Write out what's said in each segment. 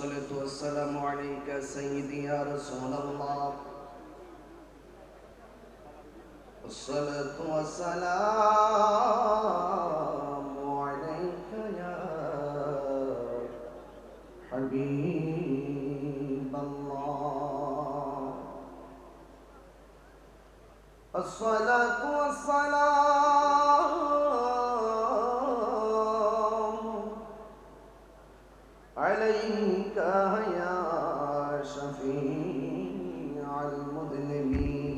والصلاة والسلام عليك سيدي يا رسول الله. والصلاة والسلام عليك يا حبيب الله. الصلاة والسلام عليك يا شفيع المذنبين.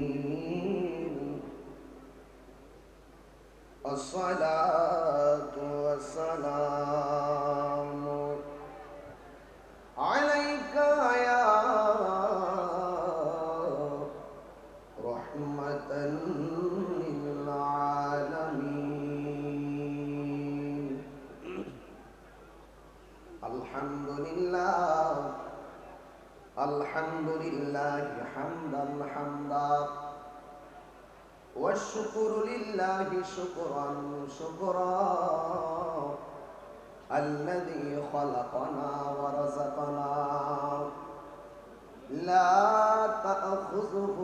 الصلاة والسلام عليك يا رحمة للعالمين. الحمد لله الحمد لله حمدا حمدا، والشكر لله شكرا شكرا، الذي خلقنا ورزقنا لا تأخذه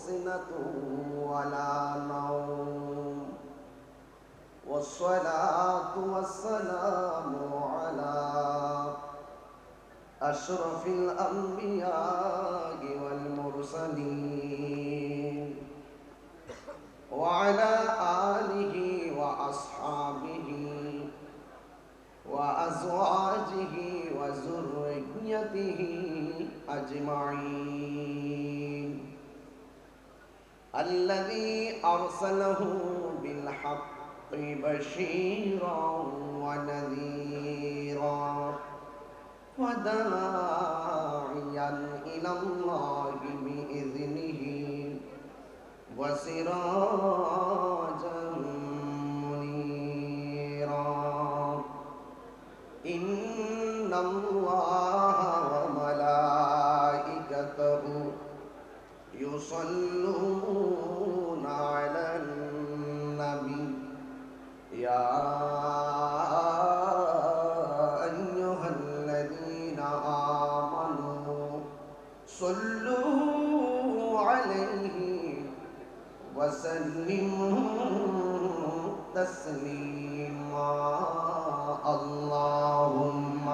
سنة ولا نوم، والصلاة والسلام على أشرف الأنبياء والمرسلين، وعلى آله وأصحابه وأزواجه وذريته أجمعين، الذي أرسله بالحق بشيرا ونذيرا وداعيا إلى الله بإذنه وسراجا منيرا. إن الله وملائكته يصلون على النبي يا أيها الذين آمنوا صلوا عليه وسلموا تسليما. اللهم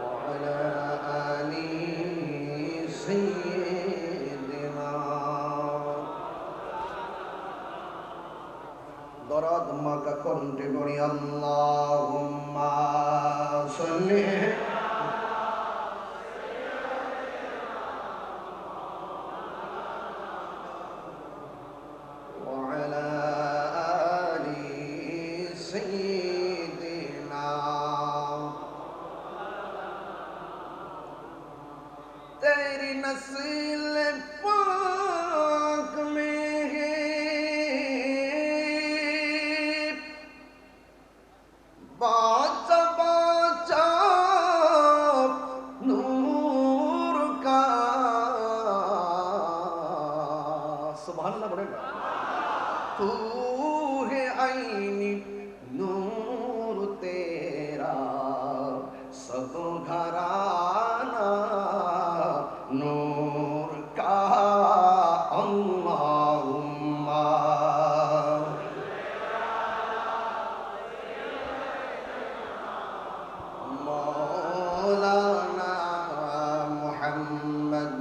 وعلى آل سيدنا দরদ মাকা কণ্ঠে পড়ি আল্লাহুম্মা সাল্লি وعلى آل سيدنا. तेरी नस्ल पाक में है बाचा बाचा नूर का। सुभान अल्लाह बोलेगा। तू है आईनी नूर तेरा सदो घराना नूर का। अल्लाहुम्मा मौलाना मुहम्मद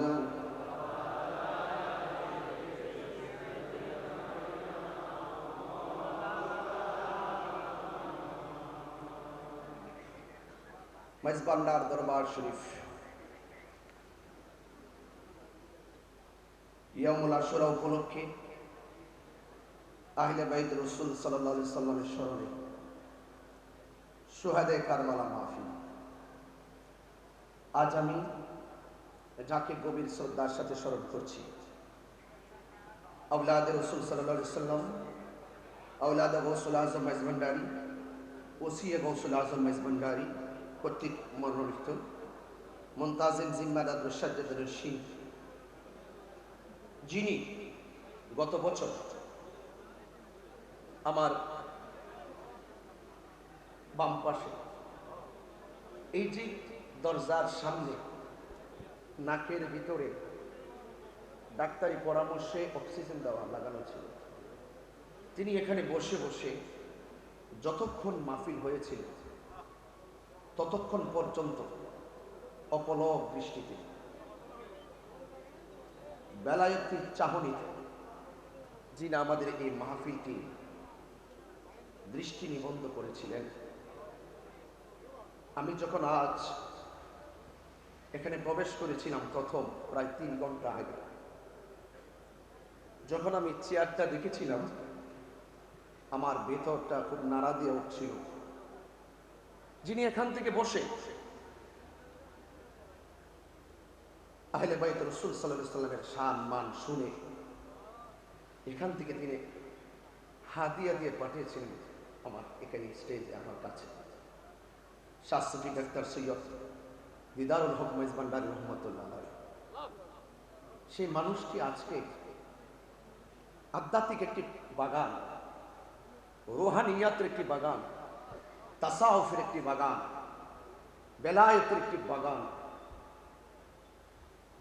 मेजबानदार दरबार शरीफ ইয়ামুল আশুরা উপলক্ষে আহলে বাইত রাসূল সাল্লাল্লাহু আলাইহি সাল্লামের স্মরণে শুহাদায়ে কারবালা মাহফিল। আজ আমি যাকে গভীর শ্রদ্ধার সাথে স্মরণ করছি, আওলাদে রাসূল সাল্লাল্লাহু আলাইহি সাল্লাম, আওলাদে গৌসুল আজম মেজবান্ডারি, ওসিয়ে গৌসুল আজম মেজবান্ডারি কর্তৃক মনোনীত মুনতাজিম জিম্মাদার রশাদ রশিদ, যিনি গত বছর আমার বাম পাশে এই যে দরজার সামনে নাকের ভিতরে ডাক্তারি পরামর্শে অক্সিজেন দেওয়া লাগানো ছিল, তিনি এখানে বসে বসে যতক্ষণ মাহফিল হয়েছিল ততক্ষণ পর্যন্ত অপলক দৃষ্টিতে বেলায়েতের চাহনিতে যিনি আমাদের এই মাহফিলটি দৃষ্টি নিবদ্ধ করেছিলেন। আমি যখন আজ এখানে প্রবেশ করেছিলাম প্রথম প্রায় 3 ঘন্টা আগে, যখন আমি চেয়ারটা দেখেছিলাম আমার ভেতরটা খুব নাড়া দিয়ে উঠছিল। যিনি এখান থেকে বসে আহলে বাইত রাসূল সাল্লাল্লাহু আলাইহি ওয়াসাল্লামের শান মান শুনে এখান থেকে তিনি হাদিয়া দিয়ে পাঠিয়েছিলেন আমার এখানে স্টেজে আমার কাছে শাহ সুফি ডাক্তার সৈয়দ দিদারুল হক মেজবান্ডারী রহমাতুল্লাহ আলাইহি। সেই মানুষটি আজকে আধ্যাত্মিক একটি বাগান, রুহানিয়াতের একটি বাগান, তাসাউফের একটি বাগান, বেলায়েতের একটি বাগান,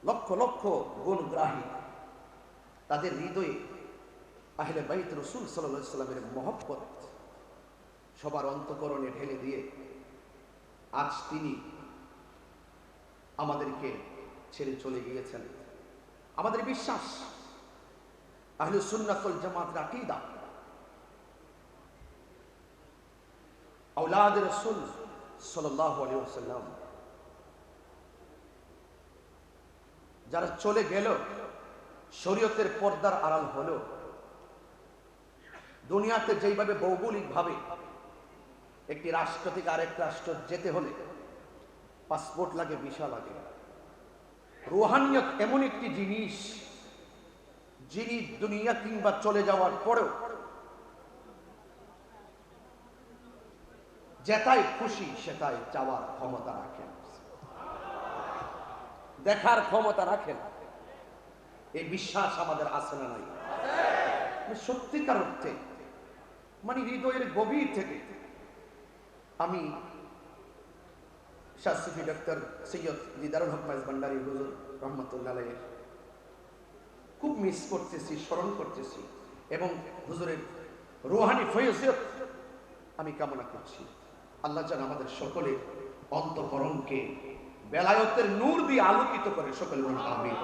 লক্ষ লক্ষ গুণগ্রাহী তাদের হৃদয়ে আহলে বাইত রাসূল সাল্লাল্লাহু আলাইহি ওয়াসাল্লামের মহব্বত সবার অন্তঃকরণে ঢেলে দিয়ে আজ তিনি আমাদেরকে ছেড়ে চলে গিয়েছেন। আমাদের বিশ্বাস আহলে সুন্নাত ওয়াল জামাতের আকীদা আওলাদ রাসূল সাল্লাল্লাহু আলাইহি ওয়াসাল্লাম যারা চলে গেল, শরীয়তের পর্দার আড়াল হলো, দুনিয়াতে যেইভাবে ভৌগোলিকভাবে একটি রাষ্ট্র থেকে আরেক রাষ্ট্র যেতে হলে পাসপোর্ট লাগে, ভিসা লাগে, রুহানিয়ত এমন একটি জিনিস যিনি দুনিয়া কিংবা চলে যাওয়ার পরেও যেটাই খুশি সেটাই যাওয়ার ক্ষমতা রাখেন, দেখার ক্ষমতা রাখেন। এই বিশ্বাস আমাদের আছে না নাই? সত্যিকার অর্থে মানে হৃদয়ের গভীর থেকে আমি শাহ সুফি ডাক্তার সৈয়দ দিদারুল হক মেজবান্ডারী হুজুর রহমাতুল্লাহ আলাইহি খুব মিস করতেছি, স্মরণ করতেছি এবং হুজুরের রুহানি ফয়জিয়ত আমি কামনা করছি। আল্লাহ যেন আমাদের সকলের অন্তঃকরণকে বেলায়েতের নূর দিয়ে আলোকিত করে, সকলে বলুন আমিন।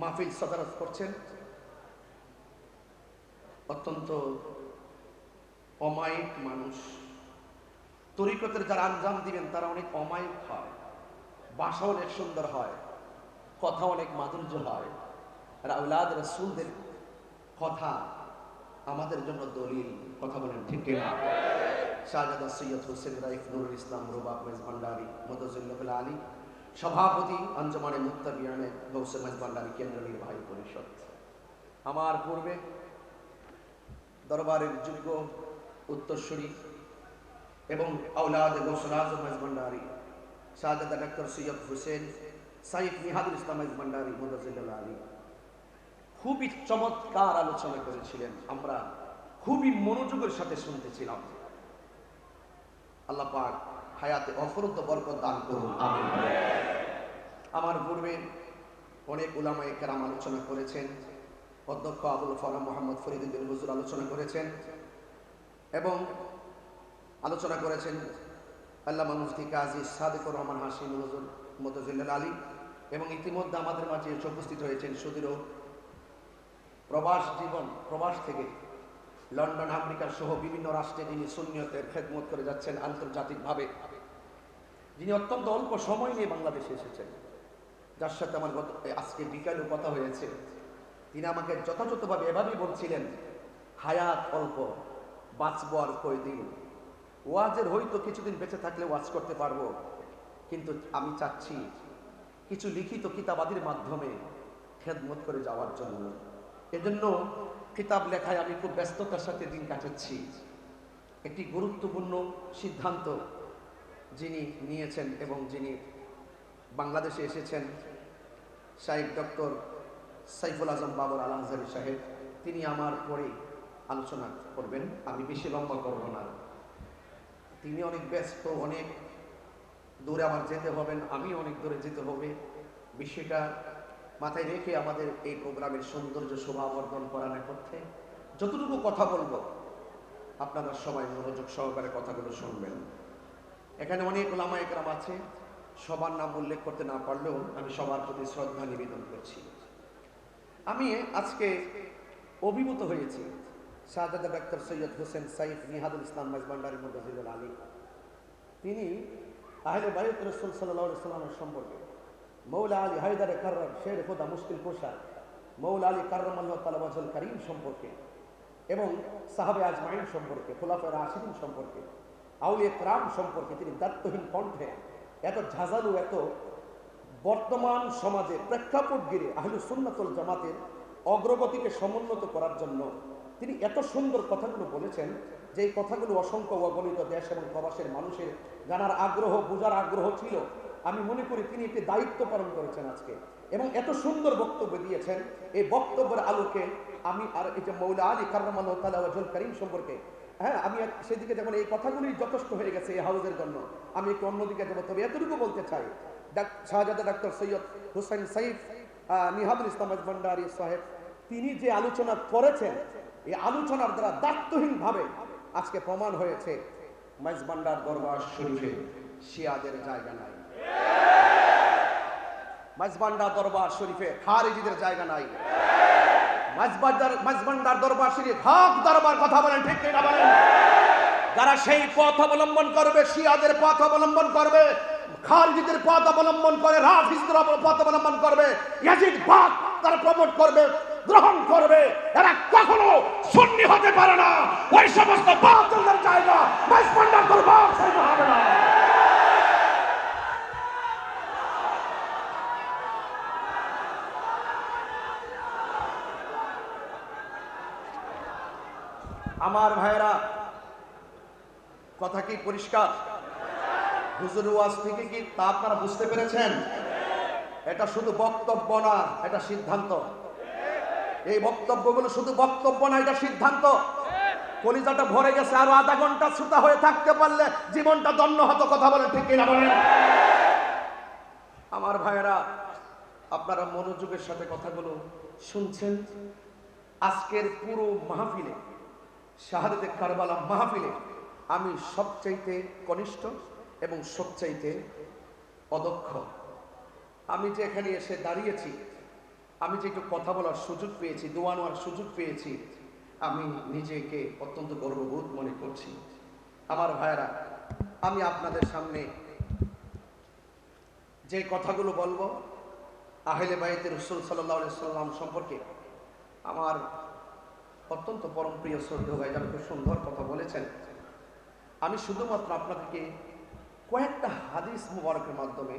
মাহফিল সাদারত করছেন অত্যন্ত অমায়িক মানুষ। তরিকতের যারা আঞ্জাম দিবেন তারা অনেক অমায়িক হয়, ভাষা অনেক সুন্দর হয়, কথা অনেক মাধুর্য হয়। আর আওলাদ রাসূলদের কথা আমাদের জন্য দলিল, কথা বলেন ঠিক কিনা? শাহজাদা সৈয়দ হোসেন রাইফ নুরুল ইসলাম রুবাব মেজবান্ডারী মুতাজিল্লাহুল আলী, সভাপতি আঞ্জুমানে মুত্তাবিয়ানে গৌসে মেজবান্ডারী কেন্দ্র নির্বাহী পরিষদ। আমার পূর্বে দরবারের যোগ্য উত্তরসূরি এবং আওলাদ গৌসুল আজম মেজবান্ডারী শাহজাদা ডাক্তার সৈয়দ হোসেন সাইফ নিহাদুল ইসলাম মেজবান্ডারী মুতাজিল্লাহুল আলী খুবই চমৎকার আলোচনা করেছিলেন। আমরা খুবই মনোযোগের সাথে শুনতেছিলাম। আল্লাহ পাক হায়াতে অফরন্ত বরকত দান করুন, আমিন। আমার পূর্বে অনেক উলামায়ে কেরাম আলোচনা করেছেন। অধ্যক্ষ আবুল ফলাহ মোহাম্মদ ফরিদুদ্দিন হুজুর আলোচনা করেছেন এবং আলোচনা করেছেন আল্লামা মুফতি কাজী সাদেকুর রহমান হাশিম হুজুর মুতাজিল্লাহুল আলী এবং ইতিমধ্যে আমাদের মাঝে এসে উপস্থিত হয়েছেন সুদূর প্রবাস জীবন, প্রবাস থেকে লন্ডন, আমেরিকা সহ বিভিন্ন রাষ্ট্রে যিনি সুন্নিয়তের খেদমত করে যাচ্ছেন আন্তর্জাতিকভাবে, যিনি অত্যন্ত অল্প সময় নিয়ে বাংলাদেশে এসেছেন, যার সাথে আমার আজকে বিকালেও কথা হয়েছে। তিনি আমাকে যথাযথভাবে এভাবেই বলছিলেন, হায়াত অল্প, বাঁচবো আর কয়দিন, ওয়াজের হয়তো কিছুদিন বেঁচে থাকলে ওয়াজ করতে পারবো, কিন্তু আমি চাচ্ছি কিছু লিখিত কিতাবাদির মাধ্যমে খেদমত করে যাওয়ার জন্য। এজন্য কিতাব লেখায় আমি খুব ব্যস্ততার সাথে দিন কাটাচ্ছি। একটি গুরুত্বপূর্ণ সিদ্ধান্ত যিনি নিয়েছেন এবং যিনি বাংলাদেশে এসেছেন শাইখ ডক্টর সাইফুল আজম বাবর আল আজহারি সাহেব, তিনি আমার পরে আলোচনা করবেন। আমি বেশি লম্বা করব না, তিনি অনেক ব্যস্ত, অনেক দূরে আমার যেতে হবেন, আমি অনেক দূরে যেতে হবে। বিষয়টা মাথায় রেখে আমাদের এই প্রোগ্রামের সৌন্দর্য শোভাবর্ধন করার নেপথ্যে যতটুকু কথা বলবো আপনারা সবাই মনোযোগ সহকারে কথাগুলো শুনবেন। এখানে অনেক ওলামা একরাম আছে, সবার নাম উল্লেখ করতে না পারলেও আমি সবার প্রতি শ্রদ্ধা নিবেদন করছি। আমি আজকে অভিভূত হয়েছি শাহজাদা ডাক্তার সৈয়দ হোসেন সাইফ নিহাদুল ইসলাম মেজবান্ডারি মুদাজিলুল আলী, তিনি আহলে বাইত রাসূল সাল্লাল্লাহু আলাইহি ওয়াসাল্লামের সম্পর্কে, মৌলা আলী হায়দার কাররার শের খোদা মুশকিল কোশা মৌলা আলী কাররামাল্লাহু তাআলা ওয়াজহুল কারীম সম্পর্কে এবং সাহাবে আজমাইন সম্পর্কে, খুলাফায়ে রাশিদিন সম্পর্কে, আউলিয়া কেরাম সম্পর্কে তিনি দায়িত্বহীন কণ্ঠে এত ঝাঁঝালু, এত বর্তমান সমাজে প্রেক্ষাপট ঘিরে আহলুস সুন্নাত ওয়াল জামাতের অগ্রগতিকে সমুন্নত করার জন্য তিনি এত সুন্দর কথাগুলো বলেছেন যে এই কথাগুলো অসংখ্য অগণিত দেশ এবং প্রবাসের মানুষের জানার আগ্রহ, বোঝার আগ্রহ ছিল। আমি মনে করি তিনি একটি দায়িত্ব পালন করেছেন আজকে এবং এত সুন্দর বক্তব্য দিয়েছেন। এই বক্তব্যের আলোকে আমি আর এই যে মৌলা আলী কাররামাল্লাহু তাআলা ওয়াজহুল কারীম সম্পর্কে, হ্যাঁ, আমি সেদিকে যেমন এই কথাগুলি যথেষ্ট হয়ে গেছে এই হাউজের জন্য, আমি একটু অন্যদিকে যাবো। তবে এতটুকু বলতে চাই, শাহজাদা ডাক্তার সৈয়দ হোসেন সাইফ নিহাদুল ইসলাম মেজবান্ডারি সাহেব তিনি যে আলোচনা করেছেন, এই আলোচনার দ্বারা দায়িত্বহীনভাবে আজকে প্রমাণ হয়েছে মেজবান্ডার দরবার শরীফে শিয়াদের জায়গা নাই, মেজবান্ডার দরবার শরীফে খারিজিদের জায়গা নাই। মেজবান্ডার দরবার শরীফ হক দরবার, কথা বলেন ঠিক কিনা বলেন? যারা সেই পথ অবলম্বন করবে, শিয়াদের পথ অবলম্বন করবে, খারিজিদের পথ অবলম্বন করে, রাফিজদের পথ অবলম্বন করবে, ইয়াজিদবাদ তারা প্রমোট করবে, গ্রহণ করবে, এরা কখনো সুন্নি হতে পারে না। ওই সমস্ত বাতিলদের জায়গা মেজবান্ডার দরবার শরীফ হবে না। আমার ভাইরা, কথা কি পরিষ্কার? হুজুর ওয়াজ থেকে কি তা আপনারা বুঝতে পেরেছেন? এটা শুধু বক্তব্য না, এটা সিদ্ধান্ত। এই বক্তব্যগুলো শুধু বক্তব্য না, এটা সিদ্ধান্ত। কলিজাটা ভরে গেছে, আরো আধা ঘন্টা শ্রোতা হয়ে থাকতে পারলে জীবনটা ধন্য হতো। কথা বলেন ঠিক কিনা বলেন? আমার ভাইরা, আপনারা মনোযোগের সাথে কথাগুলো শুনছেন। আজকের পুরো মাহফিলে, শাহাদাতে কারবালা মাহফিলে আমি সবচাইতে কনিষ্ঠ এবং সবচাইতে অদক্ষ। আমি যে এখানে এসে দাঁড়িয়েছি, আমি যে একটু কথা বলার সুযোগ পেয়েছি, দোয়া নেওয়ার সুযোগ পেয়েছি, আমি নিজেকে অত্যন্ত গর্ববোধ মনে করছি। আমার ভাইয়েরা, আমি আপনাদের সামনে যে কথাগুলো বলবো আহলে বাইতে রাসূল সাল্লাল্লাহু আলাইহি সাল্লাম সম্পর্কে, আমার অত্যন্ত পরম প্রিয় শ্রদ্ধেয় ভাই যারা খুব সুন্দর কথা বলেছেন, আমি শুধুমাত্র আপনাদেরকে কয়েকটা হাদিস মুবারকের মাধ্যমে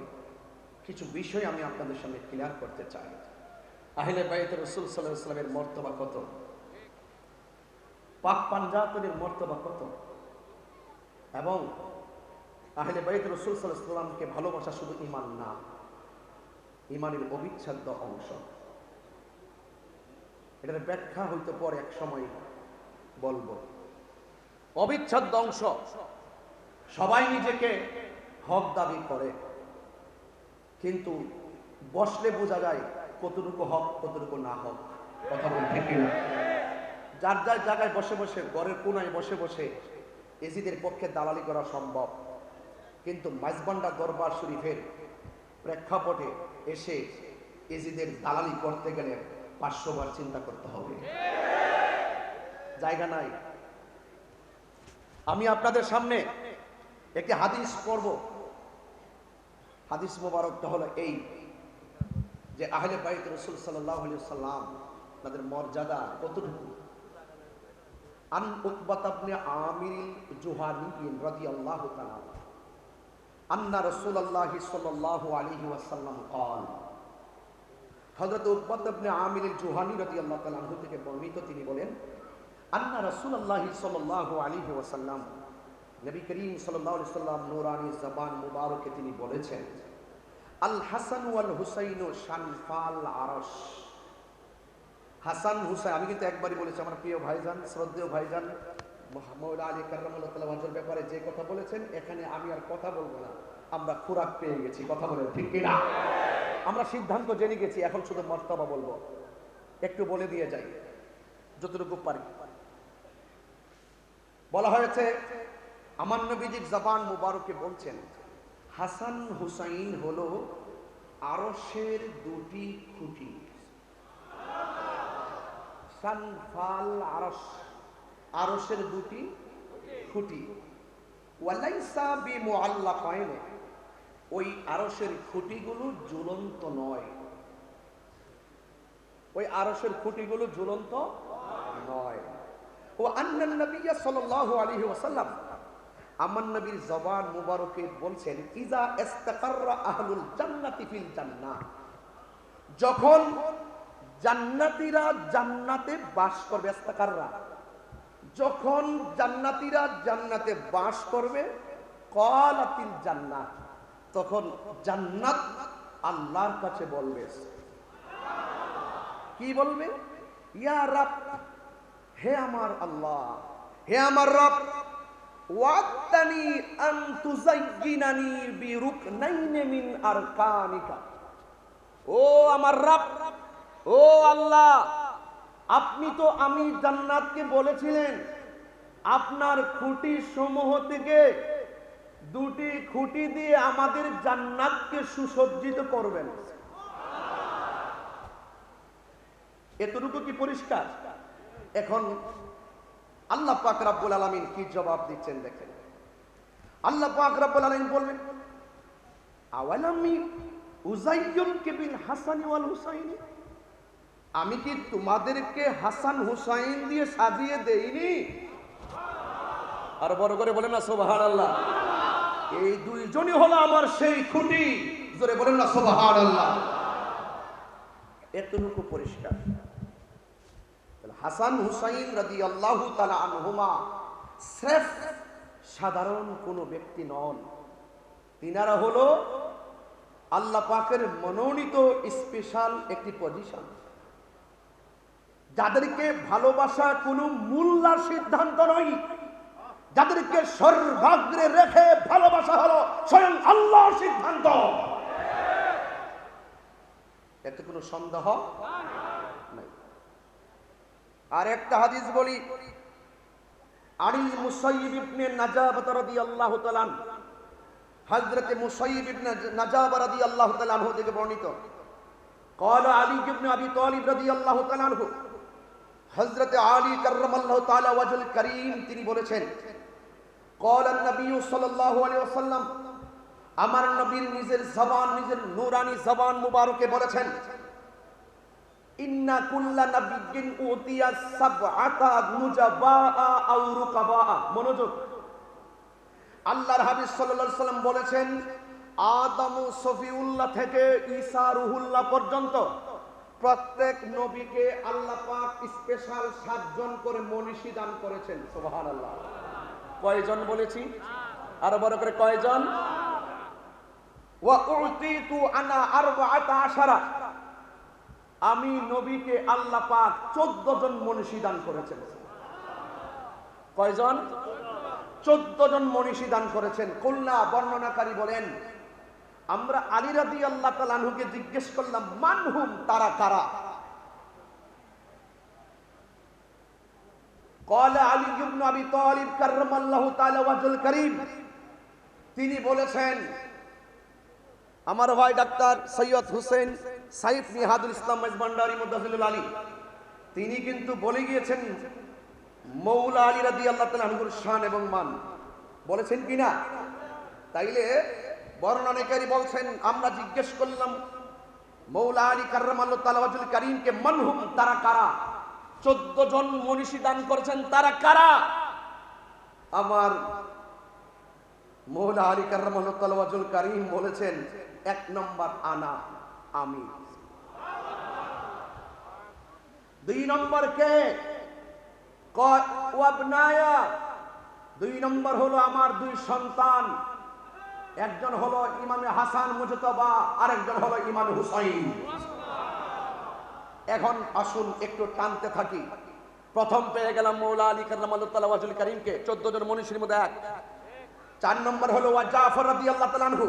কিছু বিষয় আমি আপনাদের সামনে ক্লিয়ার করতে চাই। আহলে বাইত রাসূল সাল্লাল্লাহু আলাইহি ওয়াসাল্লামের মর্তবা কত, পাক পাঞ্জাতনের মর্তবা কত, এবং আহলে বাইত রাসূল সাল্লাল্লাহু আলাইহি ওয়াসাল্লামকে ভালোবাসা শুধু ঈমান না, ঈমানের অবিচ্ছেদ্য অংশ। এটার ব্যাখ্যা হইতে পর এক সময় বলবো। অবিচ্ছেদ্য অংশ। সবাই নিজেকে হক দাবি করে, কিন্তু বসলে বোঝা যায় কতটুকু হক কতটুকু না হক। কথা বলতে ঠিক না? যার যার জায়গায় বসে বসে, ঘরের কোনায় বসে বসে এজিদের পক্ষে দালালি করা সম্ভব, কিন্তু মেজবান্ডার দরবার শরীফের প্রেক্ষাপটে এসে এজিদের দালালি করতে গেলে 500 বার চিন্তা করতে হবে। জায়গা নাই। আমি আপনাদের সামনে একটি হাদিস পড়ব। হাদিস মোবারকটা হলো এই যে আহলে বাইত রাসূল সাল্লাল্লাহু আলাইহি ওয়াসাল্লাম তাদের মর্যাদা কতটুকু। আন উকবাত ইবনে আমির জুহানি রাদিয়াল্লাহু তাআলা আন্না রাসূলুল্লাহ সাল্লাল্লাহু আলাইহি ওয়াসাল্লাম قال, হযরত উকবাত ইবনে আমির জুহানি রাদিয়াল্লাহু তাআলা আনহু থেকে বর্ণিত, তিনি বলেন, আন্না রাসূলুল্লাহ সাল্লাল্লাহু আলাইহি ওয়াসাল্লাম, নবী করিম সাল্লাল্লাহু আলাইহি ওয়াসাল্লাম নূরানি জবান মুবারকে তিনি বলেছেন, আল হাসান ওয়াল হুসাইন শানফাল আরশ। হাসান হুসাইন, আমি কিন্তু একবারই বলেছি, আমার প্রিয় ভাইজান, শ্রদ্ধেয় ভাইজান মাওলানা আলী কাররামাল্লাহু তাআলা ওয়াজহুর ব্যাপারে যে কথা বলেছেন, এখানে আমি আর কথা বলবো না। আমরা খোরাক পেয়ে গেছি, কথা বলেন ঠিক কিনা? আমরা সিদ্ধান্ত জেনে গেছি, এখন শুধু মর্তবা বলবো। একটু বলে দিয়ে যাই যতটুকু পারি। বলা হয়েছে আমার নবীজির জবান মুবারকে বলছেন, হাসান হুসাইন হলো আরশের দুটি খুঁটি। শানফাল আরশ, আরশের দুটি খুঁটি। ওয়ালাইসা বিমুআল্লাকাইন, ওই আরশের খুঁটিগুলো ঝুলন্ত নয়। ওই আরশের খুঁটিগুলো ঝুলন্ত নয়। ও আন্নান নবী সাল্লাল্লাহু আলাইহি ওয়াসাল্লাম, আমার নবীর জবান মুবারকে বলছেন, ইজা ইস্তাকাররা আহলুল জান্নাতি ফিল জান্নাহ, যখন জান্নাতীরা জান্নাতে বাস করবে, ইস্তাকাররা, যখন জান্নাতীরা জান্নাতে বাস করবে, ক্বালাতিল জান্নাত, তখন জান্নাত আল্লাহর কাছে বলবে, কি বলবে? ইয়া রাব, হে আমার আল্লাহ, হে আমার রব, ওয়া'তানি আন তুযায়্যিনানি বিরুকনাইন মিন আরকানিকা। ও আমার রব, ও আল্লাহ, আপনি তো আমি জান্নাতকে বলেছিলেন আপনার খুঁটি সমূহ থেকে দুটি খুঁটি দিয়ে আমাদের জান্নাতকে সুসজ্জিত করবেন। এতটুকু কি পরিষ্কার? এখন আল্লাহ পাক রব্বুল আলামিন কি জবাব দিচ্ছেন দেখেন। আল্লাহ পাক রব্বুল আলামিন বলবেন, আওয়ালামি উযায়্যিনকা বিল হাসানি ওয়াল হুসাইনি, আমি কি তোমাদেরকে হাসান হুসাইন দিয়ে সাজিয়ে দেইনি? আর বড় করে বলেন না সুবহানাল্লাহ। এই দুইজনই হলো আমার সেই খুঁটি, জোরে বলেন না সুবহানাল্লাহ। এতটুকু পরিষ্কার। হাসান হুসাইন রাদিয়াল্লাহু তাআলা আনহুমা স্রেফ সাধারণ কোনো ব্যক্তি নন, তিনারা হলো আল্লাহ পাকের মনোনীত স্পেশাল একটি পজিশন, যাদেরকে ভালোবাসা কোনো মূল্যার সিদ্ধান্ত নয়, যাদেরকে সর্বাগ্রে রেখে ভালোবাসা হলো স্বয়ং আল্লাহর সিদ্ধান্ত। এতে কোনো সন্দেহ নাই। আর একটা হাদিস বলি, আনিল মুসাইয়িব ইবনে নাজাবাহ রাদিয়াল্লাহু তাআলা, হযরত মুসাইয়িব ইবনে নাজাবাহ রাদিয়াল্লাহু তাআলা আনহু থেকে বর্ণিত, قال علي بن ابي طالب رضي الله تعالى عنه, হযরত আলী কাররামাল্লাহু তাআলা ওয়াজহুল কারীম তিনি বলেছেন, قال النبي صلى الله عليه وسلم, আমার নবীর নিজের জবান, নিজের নূরানি জবান মুবারকে বলেছেন, ইন্না কুল্লা নাবিয়্যিন উতিয়া সাবআতা নুজাবাআ আও রুকাবাআ। মনোযোগ, আল্লাহর হাবিব সাল্লাল্লাহু আলাইহি ওয়াসাল্লাম বলেছেন, আদম সফিউল্লাহ থেকে ঈসা রুহুল্লাহ পর্যন্ত প্রত্যেক নবীকে আল্লাহ পাক স্পেশাল 7 জন করে মনীষী দান করেছেন। সুবহানাল্লাহ। কয়জন বলেছি? আরো বড় করে কয়জন? ওয়া উতিতু আনা 14, আমি নবীকে আল্লাহ পাক 14 জন মনীষী দান করেছেন। কয়জন? 14 জন মনীষী দান করেছেন। কুল্লা, বর্ণনাকারী বলেন, আমরা আলী রাদিয়াল্লাহু তাআলা আনহুকে জিজ্ঞেস করলাম, মানহুম, তারা কারা? قال علي بن ابي طالب كرم الله تعالى وجهه الكريم, তিনি বলেছেন, আমার ভাই ডাক্তার সৈয়দ হোসেন সাইফ নিহাদুল ইসলাম মাইজভান্ডারী মুদাজিলুল আলী, তিনি কিন্তু বলে গিয়েছেন মৌলা আলী রাদিয়াল্লাহু তাআলা আনহুর শান এবং মান, বলেছেন কিনা? তাইলে বর্ণনাকারী বলছেন, আমরা জিজ্ঞেস করলাম মৌলা আলী কাররামাল্লাহু তাআলা ওয়াজহুল কারীমকে, মানহুম, তারা কারা? 14 জন মনীষী দান করেছেন, তারা কারা? আমার মৌলা আলী কাররামাল্লাহু তাআলা ওয়াজহুল কারীম বলেছেন, 1 নম্বর আনা, আমি। 2 নম্বর কে? ওয়াবনায়া, 2 নম্বর হলো আমার 2 সন্তান, একজন হলো ইমামে হাসান মুজতবা, আরেকজন হলো ইমামে হুসাইন। এখন আসুন একটু টানতে থাকি। প্রথম পেয়ে গেলাম মৌলা আলী কাররামাল্লাহু তাআলা ওয়াজহুল কারীমকে, 14 জন মনীষীর মধ্যে এক। 4 নম্বর হলো ওয়া জাফর রাদিয়াল্লাহু তাআলা আনহু,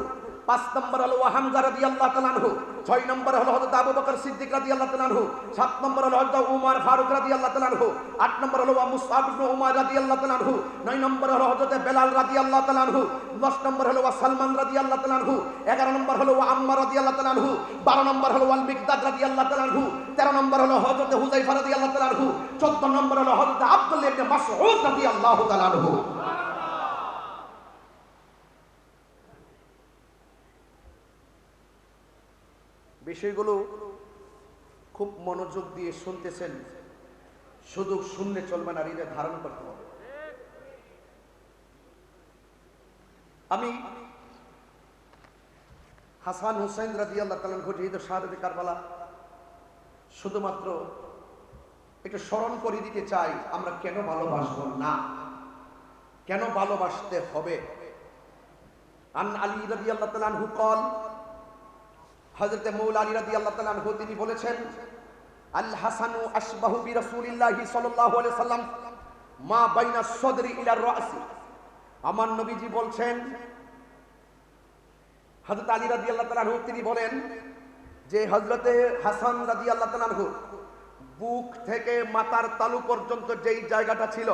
5 নম্বর হলো ওয়া হামজা রাদিয়াল্লাহু তাআলা আনহু, 6 নম্বর হলো হযরত আবু বকর সিদ্দিক রাদিয়াল্লাহু তাআলা আনহু, 7 নম্বর হলো হযরত উমর ফারুক রাদিয়াল্লাহু তাআলা আনহু, 8 নম্বর হলো ওয়া মুসআব ইবনে উমার রাদিয়াল্লাহু তাআলা আনহু, 9 নম্বর হলো হযরত বেলাল রাদিয়াল্লাহু তাআলা আনহু, 10 নম্বর হলো ওয়া সালমান রাদিয়াল্লাহু তাআলা আনহু, 11 নম্বর হলো ওয়া আম্মার রাদিয়াল্লাহু তাআলা আনহু, 12 নম্বর হলো ওয়াল মিকদাদ রাদিয়াল্লাহু তাআলা আনহু, 13 নম্বর হলো হযরত হুযায়ফা রাদিয়াল্লাহু তাআলা আনহু, 14 নম্বর হলো হযরত আব্দুল্লাহ ইবনে মাসউদ রাদিয়াল্লাহু তাআলা আনহু। বিষয়গুলো খুব মনোযোগ দিয়ে শুনতেছেন, শুধু শুনলে চলবে না, হৃদয়ে ধারণ করতে হবে। আমি হাসান হুসাইন রাদিয়াল্লাহু তাআলা আনহু শহীদ শাহাদাতে কারবালা শুধুমাত্র একটু স্মরণ করে দিতে চাই, আমরা কেন ভালোবাসবো না, কেন ভালোবাসতে হবে। আন আলী রাদিয়াল্লাহু তাআলা আনহু قال, হযরত মৌলা আলী রাদিয়াল্লাহু তাআলা আনহু তিনি বলেছেন, আল হাসানু আশবাহু বিরাসূলিল্লাহি সাল্লাল্লাহু আলাইহি সাল্লাম মা বাইনা সদরি ইলা রাসি। আমার নবীজি বলছেন, হযরত আলী রাদিয়াল্লাহু তাআলা আনহু তিনি বলেন যে হযরত হাসান রাদিয়াল্লাহু তাআলা আনহু বুক থেকে মাথার তালু পর্যন্ত যেই জায়গাটা ছিল,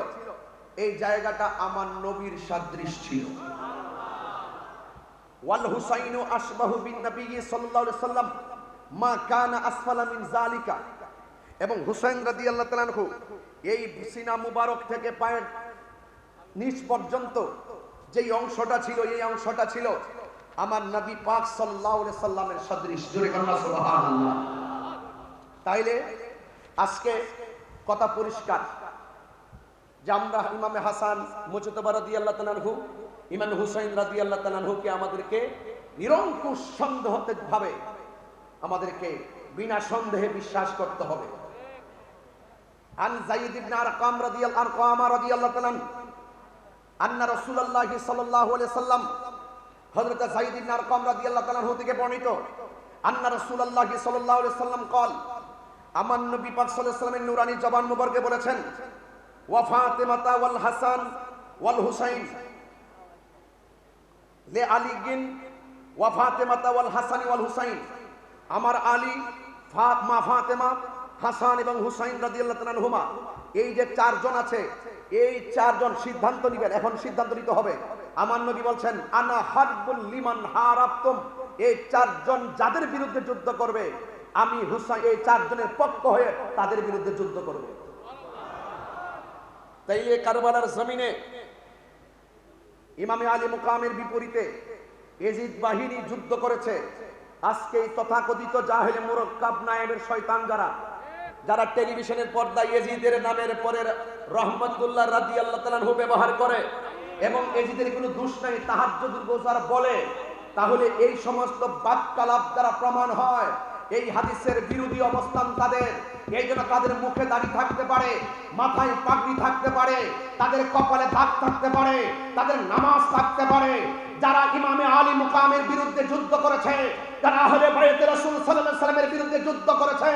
এই জায়গাটা আমার নবীর সাদৃশ ছিল। ওয়াল হুসাইনু আশবাহু বিন নবী সাল্লাল্লাহু আলাইহি সাল্লাম মা কানা আসফালা মিন যালিকা। এবং হুসাইন রাদিয়াল্লাহু তাআলা আনহু এই সিনা মুবারক থেকে পায়ের নিচ পর্যন্ত যেই অংশটা ছিল, এই অংশটা ছিল আমার নবী পাক সাল্লাল্লাহু আলাইহি সাল্লামের সদৃশ। জোরে কান্না সুবহানাল্লাহ। তাইলে আজকে কথা পরিষ্কার যে আমরা ইমামে হাসান মুজতবা রাদিয়াল্লাহু তাআলা আনহু, ইমাম হুসাইন রাদিয়াল্লাহু তাআলা আনহুকে আমাদেরকে নিরঙ্কুশ সন্দেহভাবে আমাদেরকে বিনা সন্দেহে বিশ্বাস করতে হবে। আন যায়েদ ইবনে আরকাম রাদিয়াল্লাহু তাআলা আন্না রাসূলুল্লাহ সাল্লাল্লাহু আলাইহি সাল্লাম, হযরত যায়েদ ইবনে আরকাম রাদিয়াল্লাহু তাআলা আনহু থেকে বর্ণিত, আন্না রাসূলুল্লাহ সাল্লাল্লাহু আলাইহি সাল্লাম قال, আমার নবী পাক সাল্লাল্লাহু আলাইহি সাল্লামের নূরানী জবান মুবারকে বলেছেন, ওয়া ফাতিমাতা ওয়াল হাসান ওয়াল হুসাইন লে আলীগিন ওয়া ফাতিমাতা ওয়াল হাসান ওয়াল হুসাইন। আমার আলী, মা ফাতেমা, হাসান এবং হুসাইন রাদিয়াল্লাহু তাআলা আনহুমা, এই যে চারজন আছে, এই চারজন সিদ্ধান্ত নেবেন, এখন সিদ্ধান্ত নিতে হবে। আমার নবী বলছেন, আনা হারবুল লিমান হারাবতুম, এই চারজন যাদের বিরুদ্ধে যুদ্ধ করবে, আমি হুসাইন এই চারজনের পক্ষ হয়ে তাদের বিরুদ্ধে যুদ্ধ করব। তাইলে কারবালার জমিনে ইমামে আলী মুকামের বিপরীতে ইয়াজিদ বাহিনী যুদ্ধ করেছে। আজকে এই তথাকথিত জাহেলে মুরাক্কাব নায়েবের শয়তান যারা টেলিভিশনের পর্দায় ইয়াজিদের নামের পরে রহমাতুল্লাহ রাদিয়াল্লাহু তাআলা আনহু ব্যবহার করে এবং ইয়াজিদের কোনো দোষ নাই তাহাজ্জুদুল গোজার বলে, তাহলে এই সমস্ত বাক্যালাপ দ্বারা প্রমাণ হয় এই হাদিসের বিরোধী অবস্থান তাদের। এই জন্য তাদের মুখে দাড়ি থাকতে পারে, মাথায় পাগড়ি থাকতে পারে, তাদের কপালে দাগ থাকতে পারে, তাদের নামাজ থাকতে পারে। যারা ইমামে আলী মুকামের বিরুদ্ধে যুদ্ধ করেছে, যারা আহলে বাইতে রাসূল সাল্লাল্লাহু আলাইহি ওয়াসাল্লামের বিরুদ্ধে যুদ্ধ করেছে,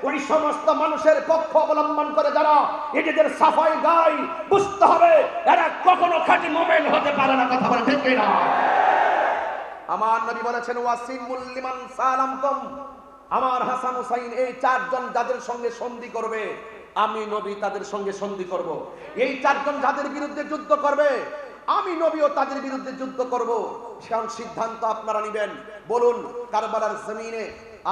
ওই সমস্ত মানুষের পক্ষ অবলম্বন করে যারা এদের সাফাই গায়, বুঝতে হবে এরা কখনো খাঁটি মুমিন হতে পারে না। কথা বলেন ঠিক কি না? আমার নবী বলেছেন, ওয়াসিমুল লিমান সালামতুম, আমার হাসান হুসাইন এই চারজন যাদের সঙ্গে সন্ধি করবে, আমি নবী তাদের সঙ্গে সন্ধি করব। এই চারজন যাদের বিরুদ্ধে যুদ্ধ করবে, আমি নবীও তাদের বিরুদ্ধে যুদ্ধ করব। সেখান সিদ্ধান্ত আপনারা নেবেন। বলুন, কারবালার জমিনে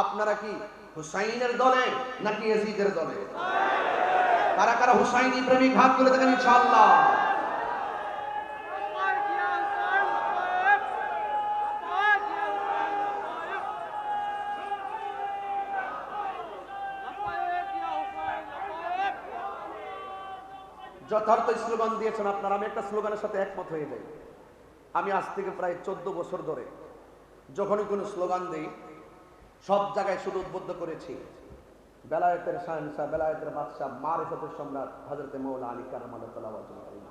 আপনারা কি হুসাইনের দলে নাকি ইয়াজিদের দলে? কারা কারা হুসাইনি প্রেমিক হাত তুলে দেখেন ইনশাআল্লাহ। যথার্থ স্লোগান দিয়েছেন আপনারা। আমি একটা স্লোগানের সাথে একমত হয়ে যাই। আমি আজ থেকে প্রায় 14 বছর ধরে যখনই কোনো স্লোগান দিই, সব জায়গায় শুধু উদ্বুদ্ধ করেছি বেলায়েতের শাহেনশাহ, বেলায়েতের বাদশাহ, মারিফতের সম্রাট হযরত মৌলা আলী কাররামাল্লাহু তাআলা ওয়াজহুল কারীম।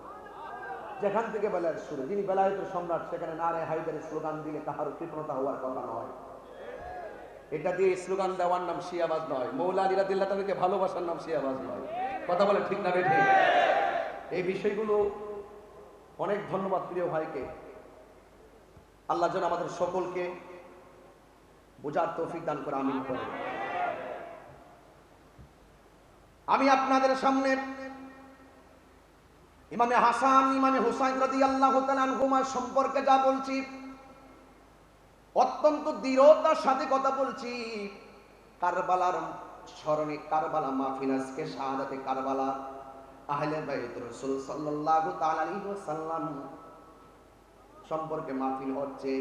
যেখান থেকে বেলায়েত শুরু, যিনি বেলায়েতের সম্রাট সেখানে নারে হায়দারের স্লোগান দিলে কাহারও কৃপণতা হওয়ার কথা নয়। এটা দিয়ে স্লোগান দেওয়ার নাম শিয়াবাজ নয়, মৌলা আলী রাদিয়াল্লাহু তাআলাকে ভালোবাসার নাম শিয়াবাজ নয়। কথা বলে ঠিক না বেঠিক? এই বিষয়গুলো অনেক ধন্যবাদ প্রিয় ভাইকে। আল্লাহ যেন আমাদের সকলকে বোঝার তৌফিক দান করে, আমিন করে। আমি আপনাদের সামনে ইমামে হাসান ইমামে হুসাইন রাদিয়াল্লাহু তাআলা আনহুমা সম্পর্কে যা বলছি অত্যন্ত দৃঢ়তার সাথে কথা বলছি। কারবালার স্মরণে কারবালা মাহফিল, আজকে শাহাদাতে কারবালা, আহলে বাইত রাসূল সাল্লাল্লাহু তাআলা আলাইহি ওয়াসাল্লাম সম্পর্কে মাহফিল হচ্ছে।